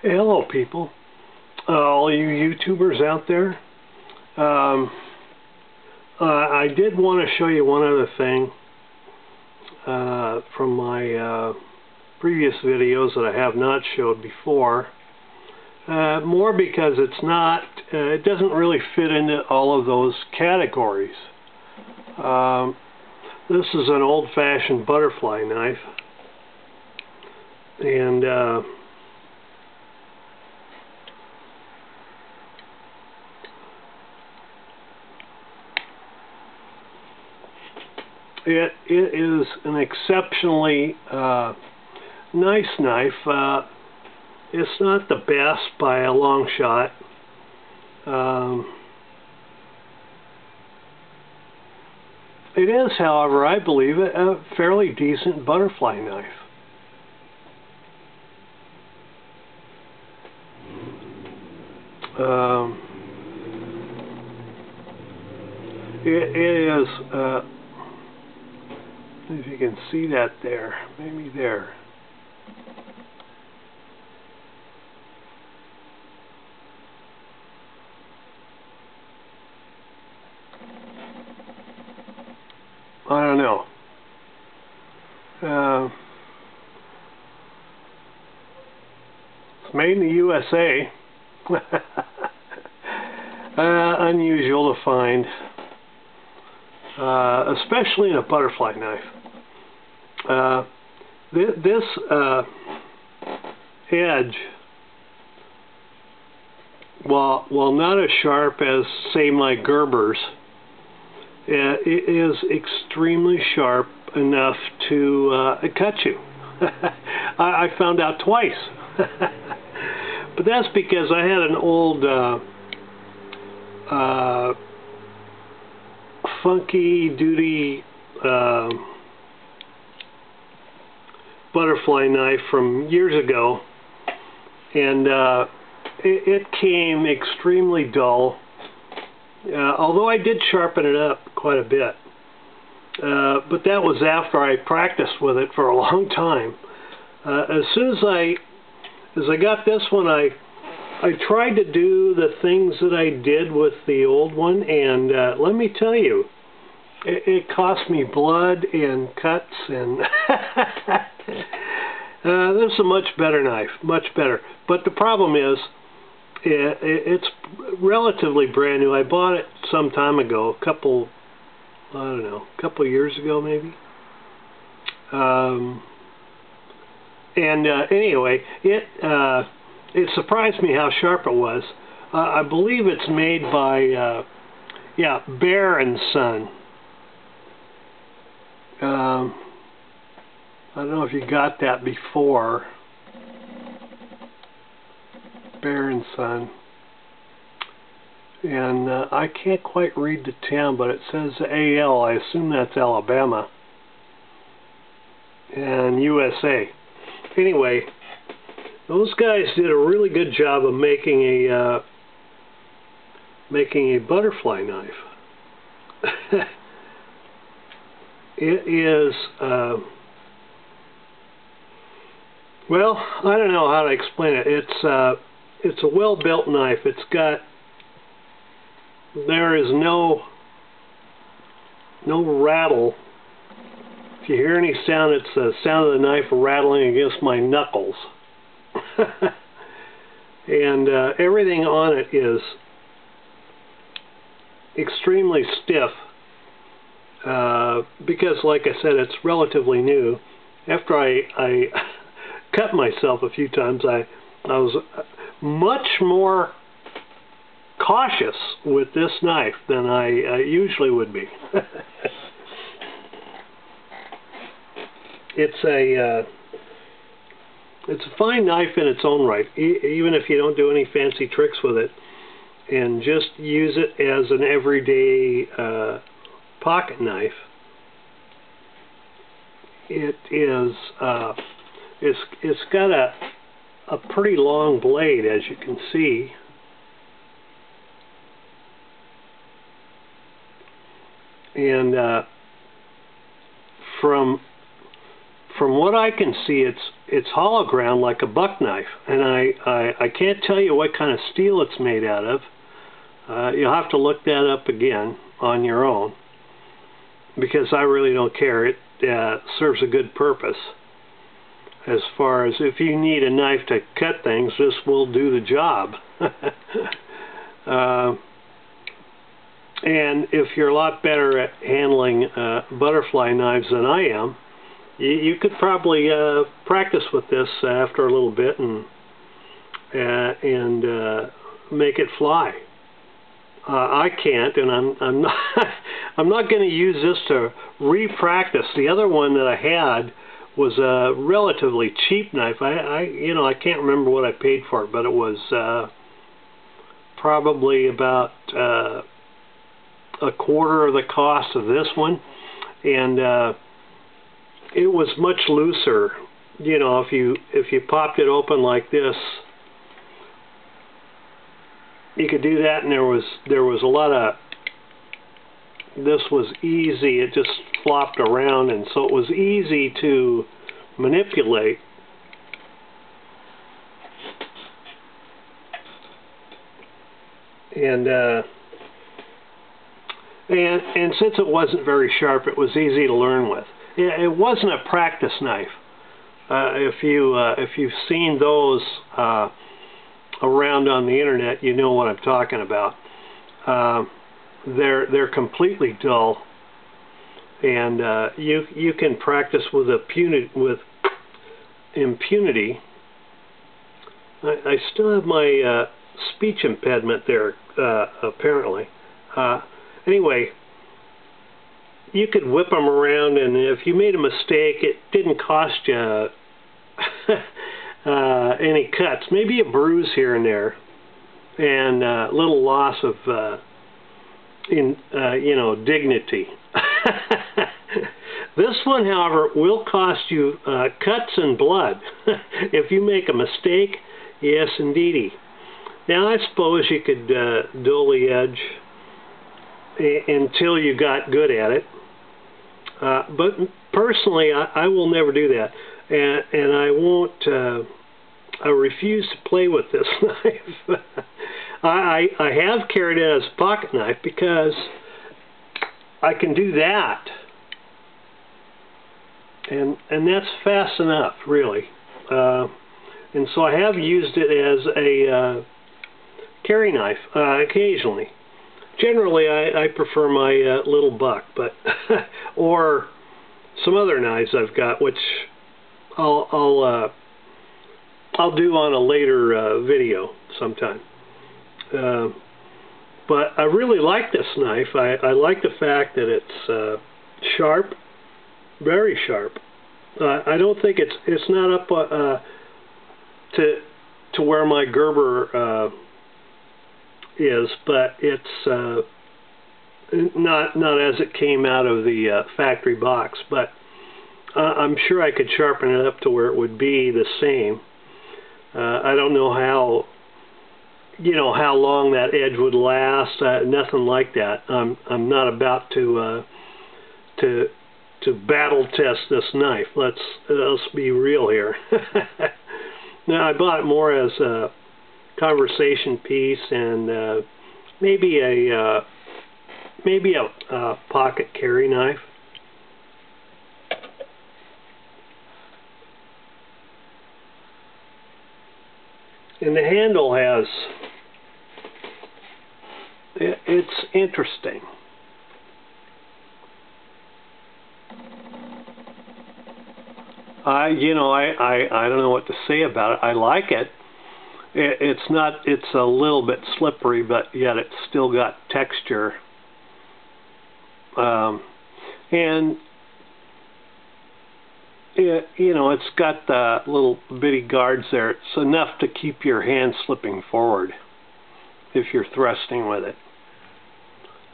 Hello people, all you YouTubers out there. I did want to show you one other thing from my previous videos that I have not showed before. More because it doesn't really fit into all of those categories. This is an old-fashioned butterfly knife, and it is an exceptionally nice knife. It's not the best by a long shot. It is, however, I believe, a fairly decent butterfly knife. It is, if you can see that there, maybe there. I don't know. It's made in the USA. Unusual to find, especially in a butterfly knife. This edge, while not as sharp as, say, my Gerber's, it is extremely sharp enough to cut you. I found out twice. But that's because I had an old funky duty butterfly knife from years ago, and it came extremely dull. Although I did sharpen it up quite a bit, but that was after I practiced with it for a long time. As soon as I got this one, I tried to do the things that I did with the old one, and let me tell you, it cost me blood and cuts, and this is a much better knife, much better. But the problem is, it's relatively brand new. I bought it some time ago, a couple years ago maybe. Anyway, it surprised me how sharp it was. I believe it's made by Bear and Son. I don't know if you got that before. Bear and Son, and I can't quite read the town, but it says AL. I assume that's Alabama, and USA. Anyway, those guys did a really good job of making a butterfly knife. It is well, I don't know how to explain it. It's a well-built knife. There is no rattle. If you hear any sound, it's the sound of the knife rattling against my knuckles. And everything on it is extremely stiff, because, like I said, it's relatively new. After I cut myself a few times, I was much more cautious with this knife than I usually would be. It's a fine knife in its own right, even if you don't do any fancy tricks with it, and just use it as an everyday pocket knife. It is it's got a pretty long blade, as you can see. And from from what I can see, it's hollow ground like a buck knife, and I can't tell you what kind of steel it's made out of. You'll have to look that up again on your own, because I really don't care. It serves a good purpose. As far as if you need a knife to cut things, this will do the job. And if you're a lot better at handling butterfly knives than I am, you could probably practice with this after a little bit and make it fly. I can't, and I'm not. I'm not going to use this to re-practice. The other one that I had was a relatively cheap knife. I can't remember what I paid for it, but it was probably about a quarter of the cost of this one, and it was much looser. You know, if you popped it open like this, you could do that, and there was a lot of. This was easy. It just flopped around, and so it was easy to manipulate. And since it wasn't very sharp, it was easy to learn with. It wasn't a practice knife. If you've seen those around on the internet, you know what I'm talking about. They're completely dull, and you can practice with impunity. I still have my speech impediment there, apparently. Anyway, you could whip them around, and if you made a mistake, it didn't cost you any cuts. Maybe a bruise here and there, and a little loss of dignity. This one, however, will cost you cuts and blood if you make a mistake. Yes, indeedy. Now, I suppose you could dull the edge until you got good at it. But personally, I will never do that, and I won't. I refuse to play with this knife. I have carried it as a pocket knife because I can do that, and that's fast enough, really. And so I have used it as a carry knife occasionally. Generally, I prefer my little buck, but or some other knives I've got, which I'll do on a later video sometime. But I really like this knife. I like the fact that it's sharp, very sharp. I don't think it's not up to where my Gerber is, but it's not as it came out of the factory box. But I'm sure I could sharpen it up to where it would be the same. I don't know how long that edge would last. Nothing like that. I'm not about to battle test this knife. Let's be real here. Now, I bought it more as a conversation piece and maybe a pocket carry knife. And the handle has, it's interesting. I don't know what to say about it. I like it. It's a little bit slippery, but yet it's still got texture. And it's got the little bitty guards there. It's enough to keep your hand slipping forward if you're thrusting with it.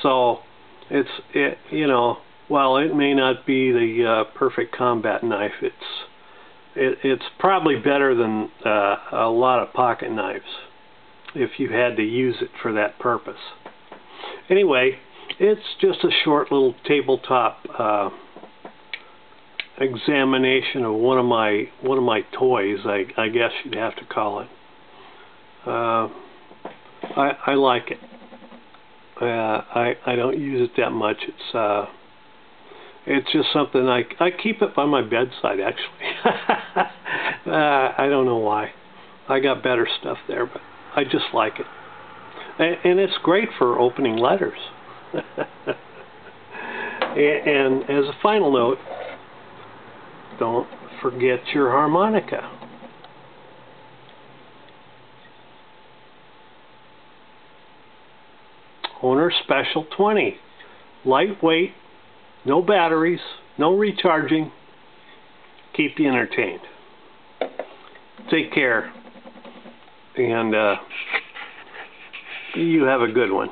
So while it may not be the perfect combat knife, it's probably better than a lot of pocket knives if you had to use it for that purpose. Anyway, it's just a short little tabletop examination of one of my toys, I guess you'd have to call it. I like it. I don't use it that much. It's just something I keep it by my bedside, actually. I don't know why. I got better stuff there, but I just like it. And it's great for opening letters. And as a final note, don't forget your harmonica. Owner Special 20. Lightweight, no batteries, no recharging. Keep you entertained. Take care. And you have a good one.